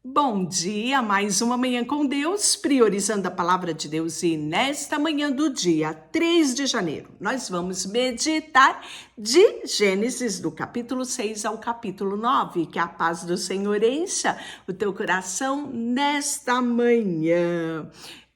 Bom dia, mais uma manhã com Deus, priorizando a palavra de Deus. E nesta manhã do dia 3 de janeiro, nós vamos meditar de Gênesis, do capítulo 6 ao capítulo 9. Que a paz do Senhor encha o teu coração nesta manhã.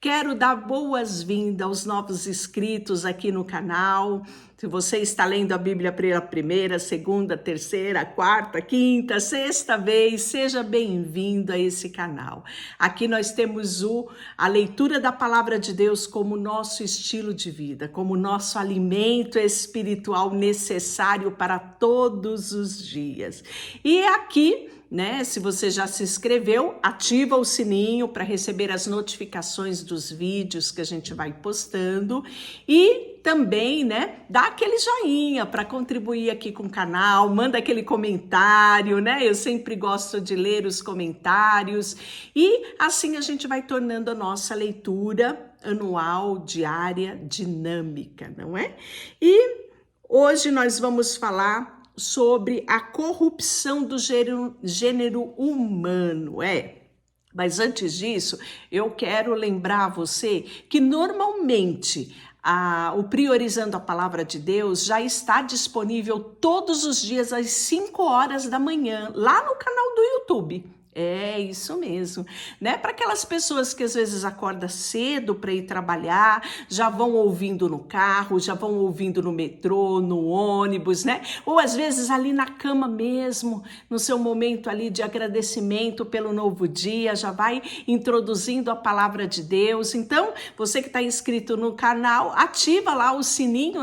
Quero dar boas-vindas aos novos inscritos aqui no canal. Se você está lendo a Bíblia pela primeira, segunda, terceira, quarta, quinta, sexta vez, seja bem-vindo a esse canal. Aqui nós temos a leitura da palavra de Deus como nosso estilo de vida, como nosso alimento espiritual necessário para todos os dias. E aqui, se você já se inscreveu, ativa o sininho para receber as notificações dos vídeos que a gente vai postando e também, dá aquele joinha para contribuir aqui com o canal, manda aquele comentário, Eu sempre gosto de ler os comentários e assim a gente vai tornando a nossa leitura anual, diária, dinâmica, não é? E hoje nós vamos falar sobre a corrupção do gênero humano, Mas antes disso, eu quero lembrar você que normalmente o Priorizando a Palavra de Deus já está disponível todos os dias às 5 horas da manhã, lá no canal do YouTube. É isso mesmo, Para aquelas pessoas que às vezes acordam cedo para ir trabalhar, já vão ouvindo no carro, já vão ouvindo no metrô, no ônibus, Ou às vezes ali na cama mesmo, no seu momento ali de agradecimento pelo novo dia, já vai introduzindo a palavra de Deus. Então, você que está inscrito no canal, ativa lá o sininho,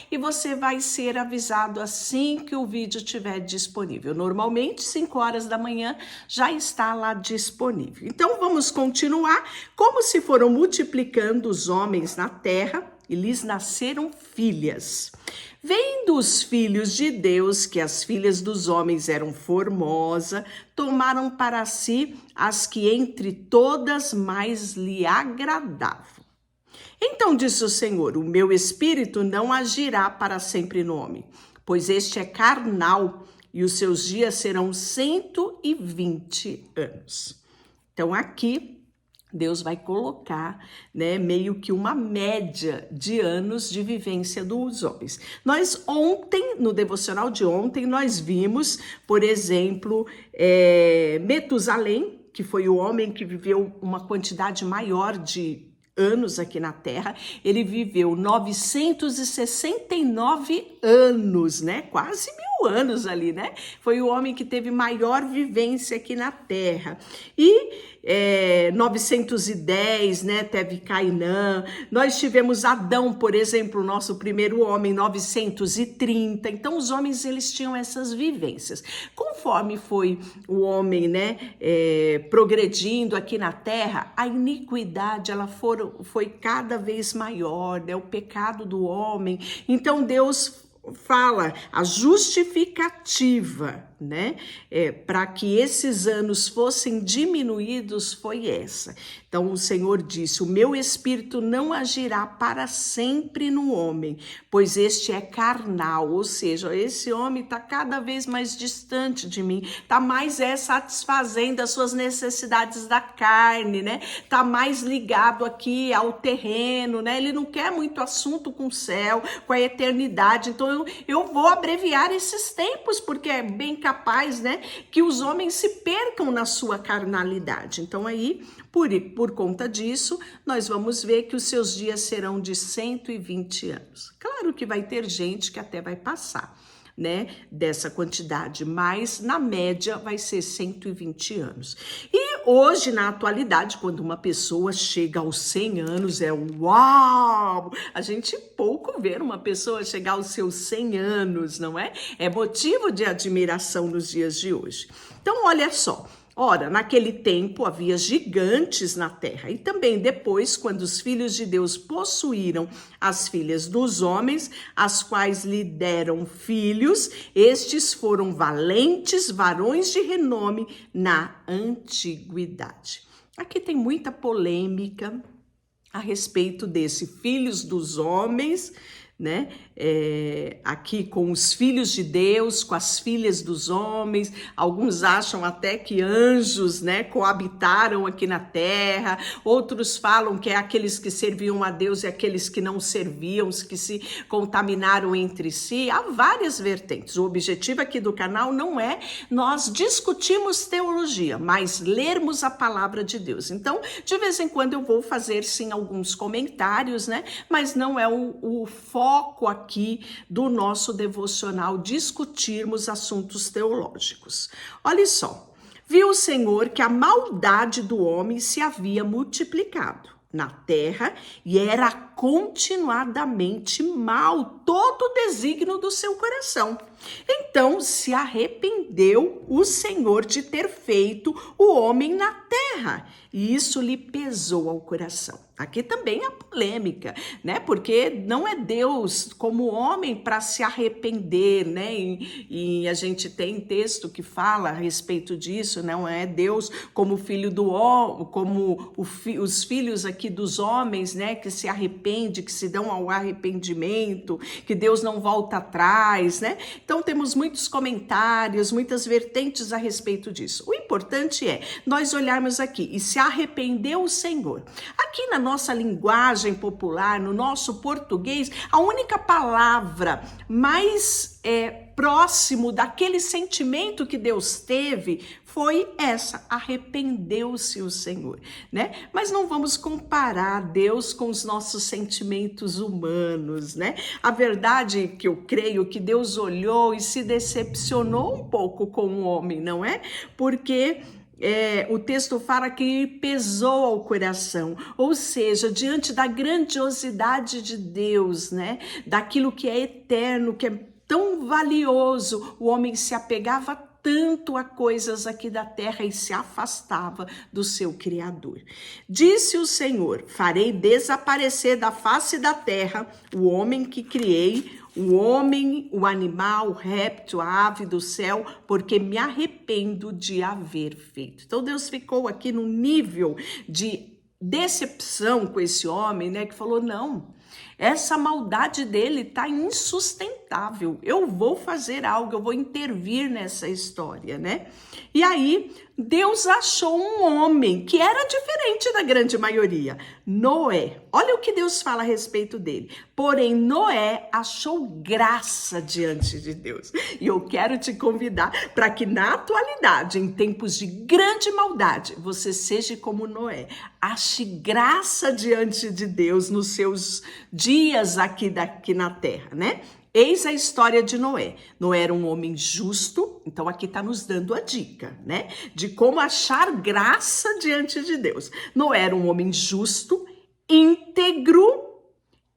E você vai ser avisado assim que o vídeo estiver disponível. Normalmente, 5 horas da manhã já está lá disponível. Então vamos continuar. Como se foram multiplicando os homens na terra e lhes nasceram filhas. Vendo os filhos de Deus que as filhas dos homens eram formosas, tomaram para si as que entre todas mais lhe agradavam. Então disse o Senhor: o meu espírito não agirá para sempre no homem, pois este é carnal, e os seus dias serão 120 anos. Então aqui Deus vai colocar, meio que uma média de anos de vivência dos homens. Nós ontem, no devocional de ontem, nós vimos, por exemplo, Metusalém, que foi o homem que viveu uma quantidade maior de anos aqui na Terra. Ele viveu 969 anos, quase 1000 anos ali, Foi o homem que teve maior vivência aqui na Terra. E 910, teve Cainã. Nós tivemos Adão, por exemplo, o nosso primeiro homem, 930. Então, os homens, eles tinham essas vivências. Conforme foi o homem, progredindo aqui na Terra, a iniquidade, ela foi cada vez maior, o pecado do homem. Então, Deus fala a justificativa, para que esses anos fossem diminuídos foi essa. Então o Senhor disse: o meu espírito não agirá para sempre no homem, pois este é carnal, ou seja, esse homem está cada vez mais distante de mim, está mais satisfazendo as suas necessidades da carne, está mais ligado aqui ao terreno, ele não quer muito assunto com o céu, com a eternidade. Então eu vou abreviar esses tempos, porque é bem capaz, que os homens se percam na sua carnalidade. Então aí, por conta disso, nós vamos ver que os seus dias serão de 120 anos. Claro que vai ter gente que até vai passar, dessa quantidade, mas na média vai ser 120 anos. E hoje, na atualidade, quando uma pessoa chega aos 100 anos, uau! A gente pouco vê uma pessoa chegar aos seus 100 anos, não é? É motivo de admiração nos dias de hoje. Então, olha só. Ora, naquele tempo havia gigantes na terra, e também depois, quando os filhos de Deus possuíram as filhas dos homens, as quais lhe deram filhos, estes foram valentes varões de renome na antiguidade. Aqui tem muita polêmica a respeito desse filhos dos homens, né? Aqui com os filhos de Deus, com as filhas dos homens. Alguns acham até que anjos, né, coabitaram aqui na terra. Outros falam que é aqueles que serviam a Deus e aqueles que não serviam, os que se contaminaram entre si. Há várias vertentes. O objetivo aqui do canal não é nós discutirmos teologia, mas lermos a palavra de Deus. Então, de vez em quando eu vou fazer sim alguns comentários, né? Mas não é o foco aqui do nosso devocional discutirmos assuntos teológicos. Olha só, viu o Senhor que a maldade do homem se havia multiplicado na terra e era continuadamente mal todo o desígnio do seu coração. Então se arrependeu o Senhor de ter feito o homem na terra, e isso lhe pesou ao coração. Aqui também há polêmica, né? Porque não é Deus como homem para se arrepender, né? E a gente tem texto que fala a respeito disso, não é Deus como filho do homem, como os filhos aqui dos homens, né? Que se arrepende, que se dão ao arrependimento, que Deus não volta atrás, né? Então temos muitos comentários, muitas vertentes a respeito disso. O importante é nós olharmos aqui, e se arrependeu o Senhor. Aqui na nossa linguagem popular, no nosso português, a única palavra mais próximo daquele sentimento que Deus teve foi essa: arrependeu-se o Senhor, né? Mas não vamos comparar Deus com os nossos sentimentos humanos, né? A verdade que eu creio que Deus olhou e se decepcionou um pouco com o homem, não é? Porque o texto fala que pesou ao coração, ou seja, diante da grandiosidade de Deus, né? Daquilo que é eterno, que é tão valioso, o homem se apegava tanto a coisas aqui da terra e se afastava do seu Criador. Disse o Senhor: farei desaparecer da face da terra o homem que criei, o homem, o animal, o réptil, a ave do céu, porque me arrependo de haver feito. Então Deus ficou aqui no nível de decepção com esse homem, né? Que falou: não, essa maldade dele está insustentável. Eu vou fazer algo, eu vou intervir nessa história, né? E aí Deus achou um homem que era diferente da grande maioria, Noé. Olha o que Deus fala a respeito dele. Porém, Noé achou graça diante de Deus. E eu quero te convidar para que na atualidade, em tempos de grande maldade, você seja como Noé. Ache graça diante de Deus nos seus dias aqui na terra, né? Eis a história de Noé. Noé era um homem justo, então aqui está nos dando a dica, né? De como achar graça diante de Deus. Noé era um homem justo, íntegro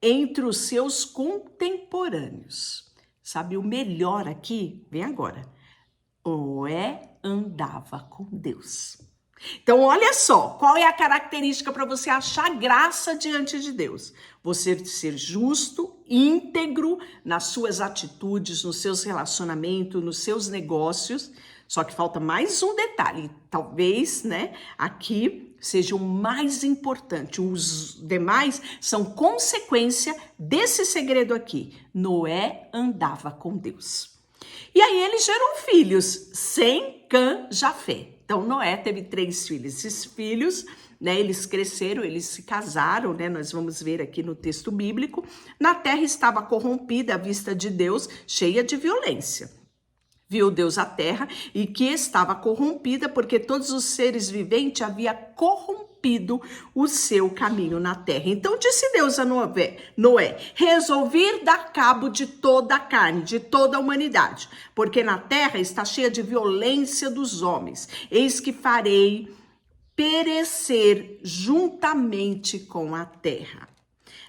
entre os seus contemporâneos. Sabe o melhor aqui? Vem agora. Noé andava com Deus. Então, olha só, qual é a característica para você achar graça diante de Deus? Você ser justo, íntegro nas suas atitudes, nos seus relacionamentos, nos seus negócios. Só que falta mais um detalhe, talvez, né, aqui seja o mais importante. Os demais são consequência desse segredo aqui. Noé andava com Deus. E aí ele gerou filhos, Sem, Cã, Jafé. Então, Noé teve 3 filhos. Esses filhos, né, eles cresceram, eles se casaram, né? Nós vamos ver aqui no texto bíblico. Na terra estava corrompida à vista de Deus, cheia de violência. Viu Deus a terra e que estava corrompida, porque todos os seres viventes haviam corrompido o seu caminho na terra. Então disse Deus a Noé: resolvi dar cabo de toda a carne, de toda a humanidade, porque na terra está cheia de violência dos homens. Eis que farei perecer juntamente com a terra.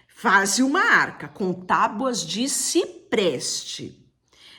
Faze uma arca com tábuas de cipreste.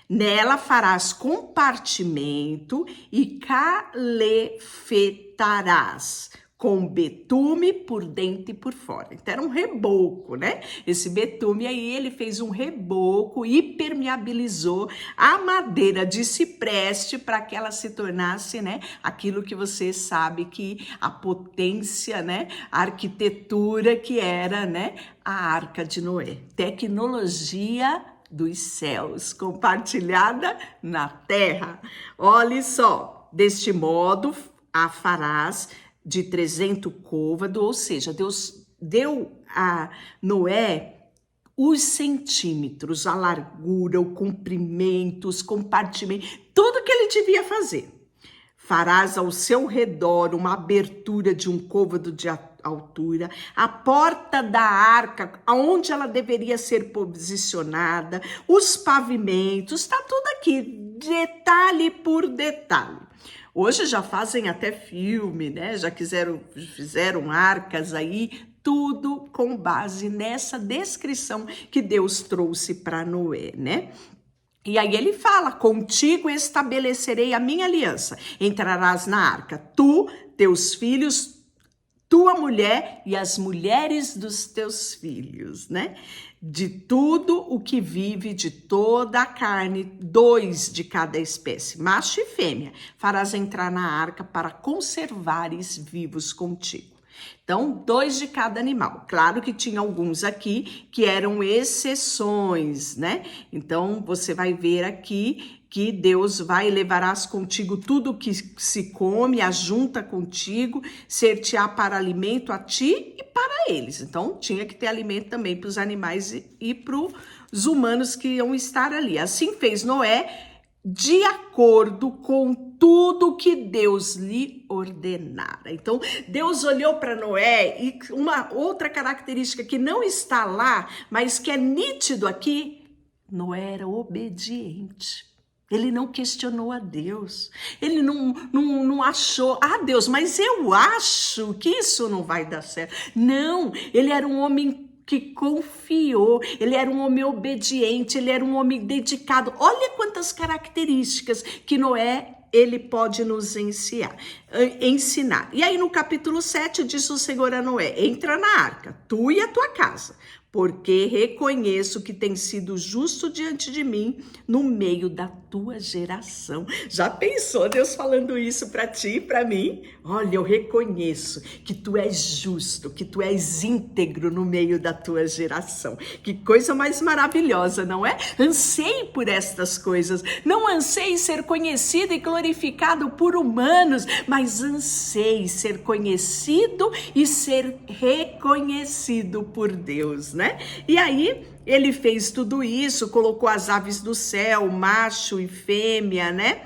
Nela farás compartimento e calefetarás com betume por dentro e por fora. Então era um reboco, né? Esse betume aí, ele fez um reboco e permeabilizou a madeira de cipreste para que ela se tornasse, né, aquilo que você sabe que a potência, né, a arquitetura que era, né, a Arca de Noé. Tecnologia dos céus, compartilhada na terra. Olha só, deste modo a farás de 300 côvados, ou seja, Deus deu a Noé os centímetros, a largura, o comprimento, os compartimentos, tudo que ele devia fazer. Farás ao seu redor uma abertura de um côvado de altura, a porta da arca, aonde ela deveria ser posicionada, os pavimentos, está tudo aqui, detalhe por detalhe. Hoje já fazem até filme, né? Já fizeram arcas aí, tudo com base nessa descrição que Deus trouxe para Noé, né? E aí ele fala, contigo estabelecerei a minha aliança, entrarás na arca, tu, teus filhos, tua mulher e as mulheres dos teus filhos, né? De tudo o que vive, de toda a carne, 2 de cada espécie, macho e fêmea, farás entrar na arca para conservares vivos contigo. Então, 2 de cada animal. Claro que tinha alguns aqui que eram exceções, né? Então, você vai ver aqui que Deus vai levarás contigo tudo que se come, ajunta contigo, ser-te-á para alimento a ti e para eles. Então, tinha que ter alimento também para os animais e para os humanos que iam estar ali. Assim fez Noé, de acordo com tudo que Deus lhe ordenara. Então, Deus olhou para Noé e uma outra característica que não está lá, mas que é nítido aqui, Noé era obediente. Ele não questionou a Deus. Ele não achou, Deus, mas eu acho que isso não vai dar certo. Não, ele era um homem que confiou, ele era um homem obediente, ele era um homem dedicado. Olha quantas características que Noé ele pode nos ensinar. E aí no capítulo 7 diz o Senhor a Noé, entra na arca, tu e a tua casa, porque reconheço que tem sido justo diante de mim no meio da tua geração. Já pensou Deus falando isso para ti e para mim? Olha, eu reconheço que tu és justo, que tu és íntegro no meio da tua geração. Que coisa mais maravilhosa, não é? Anseie por estas coisas. Não anseie ser conhecido e glorificado por humanos, mas anseie ser conhecido e ser reconhecido por Deus, né? E aí, ele fez tudo isso, colocou as aves do céu, macho e fêmea, né?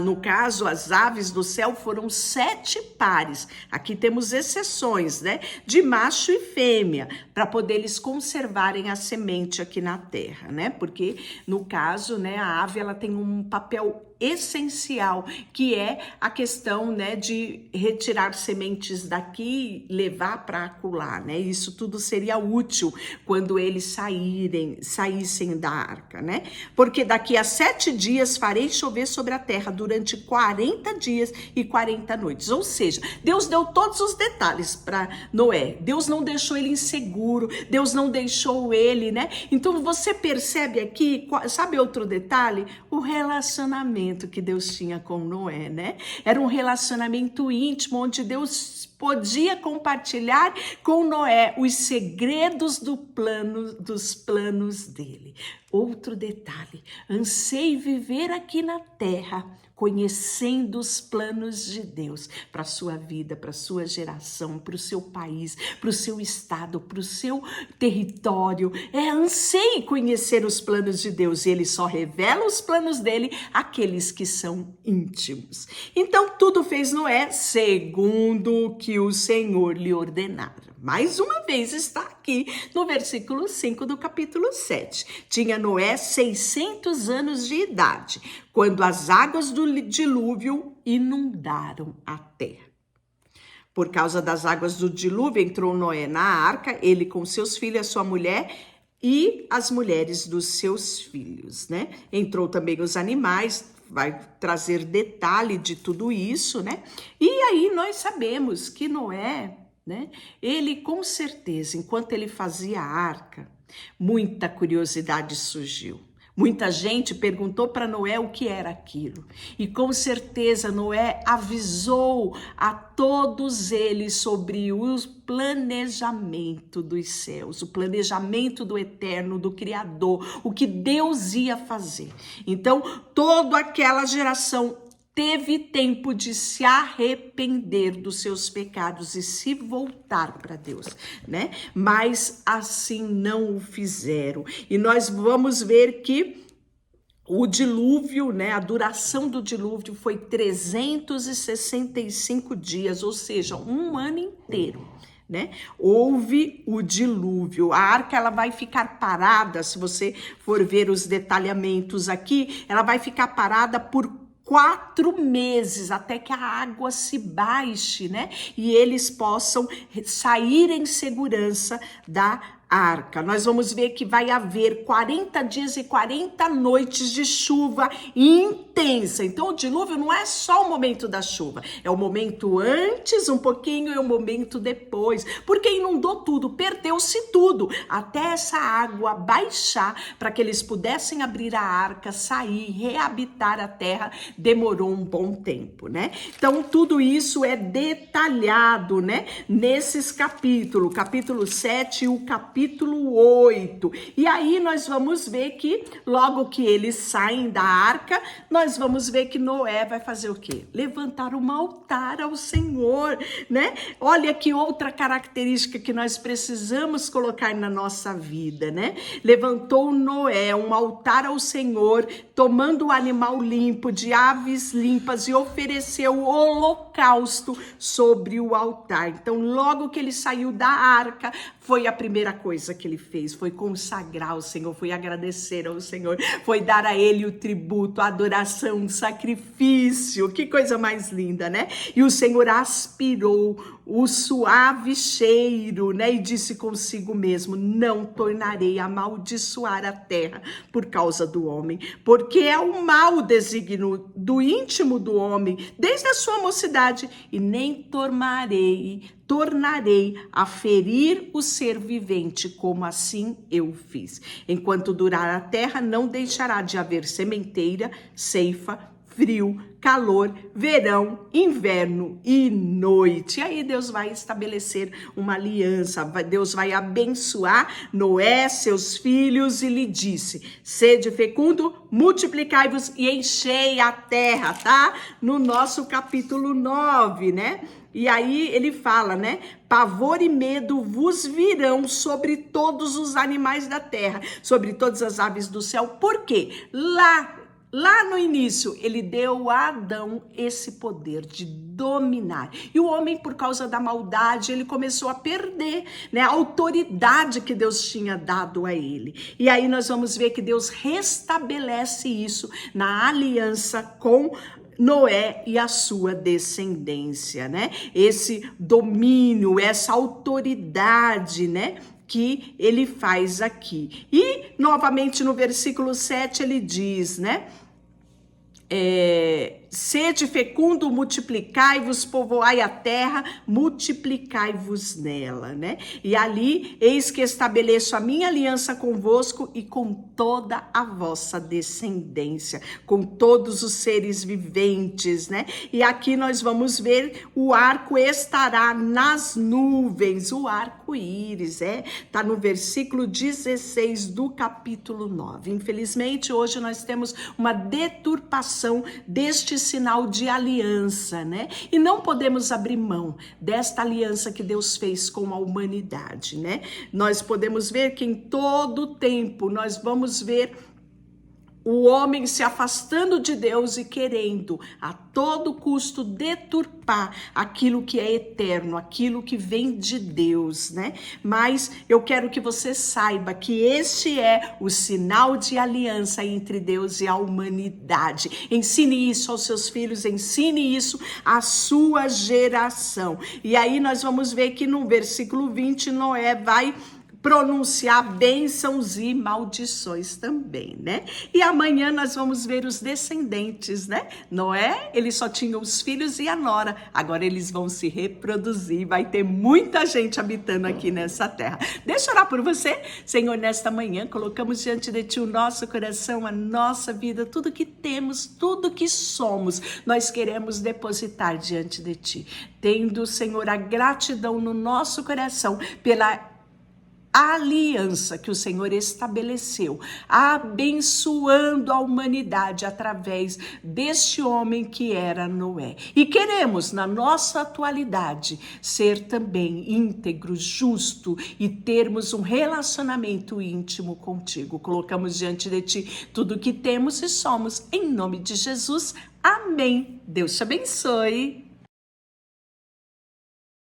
No caso, as aves do céu foram 7 pares. Aqui temos exceções, né? De macho e fêmea, para poder eles conservarem a semente aqui na terra, né? Porque, no caso, né, a ave ela tem um papel essencial, que é a questão, né, de retirar sementes daqui e levar para acolá, né? Isso tudo seria útil quando eles saíssem da arca, né? Porque daqui a 7 dias farei chover sobre a terra durante 40 dias e 40 noites. Ou seja, Deus deu todos os detalhes para Noé. Deus não deixou ele inseguro, Deus não deixou ele, né? Então você percebe aqui, sabe outro detalhe? O relacionamento que Deus tinha com Noé, né? Era um relacionamento íntimo, onde Deus podia compartilhar com Noé os segredos dos planos dele. Outro detalhe, anseie viver aqui na terra, conhecendo os planos de Deus para a sua vida, para a sua geração, para o seu país, para o seu estado, para o seu território. Anseie conhecer os planos de Deus, e ele só revela os planos dele àqueles que são íntimos. Então, tudo fez Noé segundo o que o Senhor lhe ordenara. Mais uma vez está aqui no versículo 5 do capítulo 7. Tinha Noé 600 anos de idade, quando as águas do dilúvio inundaram a terra. Por causa das águas do dilúvio, entrou Noé na arca, ele com seus filhos, a sua mulher e as mulheres dos seus filhos, né? Entrou também os animais, vai trazer detalhe de tudo isso, né? E aí nós sabemos que Noé, né? Ele com certeza, enquanto ele fazia a arca, muita curiosidade surgiu. Muita gente perguntou para Noé o que era aquilo. E com certeza Noé avisou a todos eles sobre o planejamento dos céus, o planejamento do Eterno, do Criador, o que Deus ia fazer. Então, toda aquela geração teve tempo de se arrepender dos seus pecados e se voltar para Deus, né? Mas assim não o fizeram. E nós vamos ver que o dilúvio, né, a duração do dilúvio foi 365 dias, ou seja, um ano inteiro. Né? Houve o dilúvio, a arca ela vai ficar parada, se você for ver os detalhamentos aqui, ela vai ficar parada por 4 meses, até que a água se baixe, né? E eles possam sair em segurança da arca. Nós vamos ver que vai haver 40 dias e 40 noites de chuva intensa. Então o dilúvio não é só o momento da chuva, é o momento antes um pouquinho e o momento depois, porque inundou tudo, perdeu-se tudo, até essa água baixar para que eles pudessem abrir a arca, sair, reabitar a terra, demorou um bom tempo, né? Então tudo isso é detalhado, né? Nesses capítulos, capítulo 7 e o capítulo 8. E aí nós vamos ver que logo que eles saem da arca, nós vamos ver que Noé vai fazer o quê? Levantar um altar ao Senhor, né? Olha que outra característica que nós precisamos colocar na nossa vida, né? Levantou Noé um altar ao Senhor, tomando o animal limpo, de aves limpas, e ofereceu o holocausto sobre o altar. Então, logo que ele saiu da arca, foi a primeira coisa que ele fez, foi consagrar o Senhor, foi agradecer ao Senhor, foi dar a ele o tributo, a adoração, o sacrifício. Que coisa mais linda, né? E o Senhor aspirou o suave cheiro, né? E disse consigo mesmo: não tornarei a amaldiçoar a terra por causa do homem, porque é o mau desígnio do íntimo do homem desde a sua mocidade, e nem tornarei a ferir o ser vivente, como assim eu fiz. Enquanto durar a terra, não deixará de haver sementeira, ceifa, frio, calor, verão, inverno e noite. E aí Deus vai estabelecer uma aliança, Deus vai abençoar Noé, seus filhos, e lhe disse: sede fecundo, multiplicai-vos e enchei a terra, tá? No nosso capítulo 9, né? E aí ele fala, né? Pavor e medo vos virão sobre todos os animais da terra, sobre todas as aves do céu. Por quê? Lá no início, ele deu a Adão esse poder de dominar. E o homem, por causa da maldade, ele começou a perder, né, a autoridade que Deus tinha dado a ele. E aí nós vamos ver que Deus restabelece isso na aliança com Noé e a sua descendência, né? Esse domínio, essa autoridade, né? Que ele faz aqui. E, novamente, no versículo 7, ele diz, né? Sede fecundo, multiplicai-vos, povoai a terra, multiplicai-vos nela, né? E ali, eis que estabeleço a minha aliança convosco e com toda a vossa descendência, com todos os seres viventes, né? E aqui nós vamos ver o arco estará nas nuvens, o arco-íris, tá no versículo 16 do capítulo 9. Infelizmente, hoje nós temos uma deturpação deste sinal de aliança, né? E não podemos abrir mão desta aliança que Deus fez com a humanidade, né? Nós podemos ver que em todo tempo nós vamos ver o homem se afastando de Deus e querendo a todo custo deturpar aquilo que é eterno, aquilo que vem de Deus, né? Mas eu quero que você saiba que este é o sinal de aliança entre Deus e a humanidade. Ensine isso aos seus filhos, ensine isso à sua geração. E aí nós vamos ver que no versículo 20, Noé vai pronunciar bênçãos e maldições também, né? E amanhã nós vamos ver os descendentes, né? Noé, ele só tinha os filhos e a nora, agora eles vão se reproduzir, vai ter muita gente habitando aqui nessa terra. Deixa eu orar por você, Senhor, nesta manhã, colocamos diante de Ti o nosso coração, a nossa vida, tudo que temos, tudo que somos, nós queremos depositar diante de Ti, tendo, Senhor, a gratidão no nosso coração pela a aliança que o Senhor estabeleceu, abençoando a humanidade através deste homem que era Noé. E queremos, na nossa atualidade, ser também íntegro, justo e termos um relacionamento íntimo contigo. Colocamos diante de Ti tudo o que temos e somos, em nome de Jesus. Amém. Deus te abençoe.